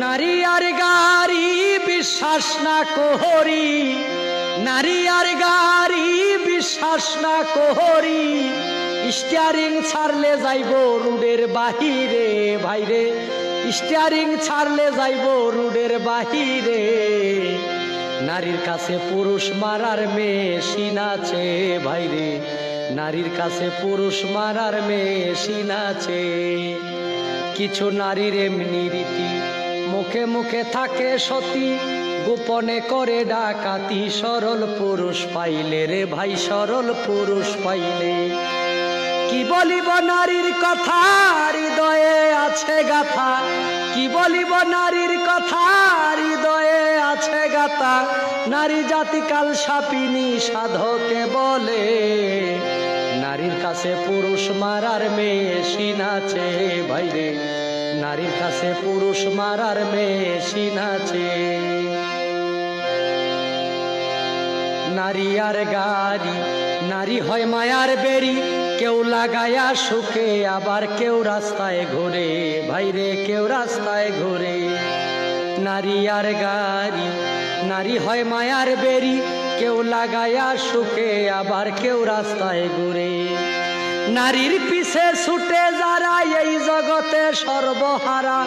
নারী আর গাড়ি বিশ্বাস না করি, নারী আর গাড়ি বিশ্বাস না করি, স্টিয়ারিং ছাড়লে যাইব রুডের বাহিরে ভাইরে, স্টিয়ারিং ছাড়লে যাইব রুডের বাহিরে। নারীর কাছে পুরুষ মারার মেশিন আছে ভাইরে, নারীর কাছে পুরুষ মারার মেশিন আছে। কিছু নারীর এমনি রীতি, মুখে মুখে থাকে সতী, গোপনে করে ডাকাতি, সরল পুরুষ পাইলে রে ভাই, সরল পুরুষ পাইলে। কি বলিব নারীর কথা হৃদয়ে আছে গাথা, কি বলিব নারীর কথা হৃদয়ে আছে গাথা। নারী জাতিকাল সাপিনী সাধকে বলে, নারীর কাছে পুরুষ মারার মেশিন আছে ভাইরে, নারীর কাছে পুরুষ মারার মেশিন আছে। নারী আর গাড়ি, নারী হয় মায়ার বেরি, কেউ লাগায়া সুখে আবার কেউ রাস্তায় ঘুরে ভাইরে, কেউ রাস্তায় ঘুরে। নারী আর গাড়ি, নারী হয় মায়ার বেরি, কেউ লাগায়া সুখে আবার কেউ রাস্তায় ঘুরে। নারীর পিছে ছুটে যারা এই জগতে সর্বহারা,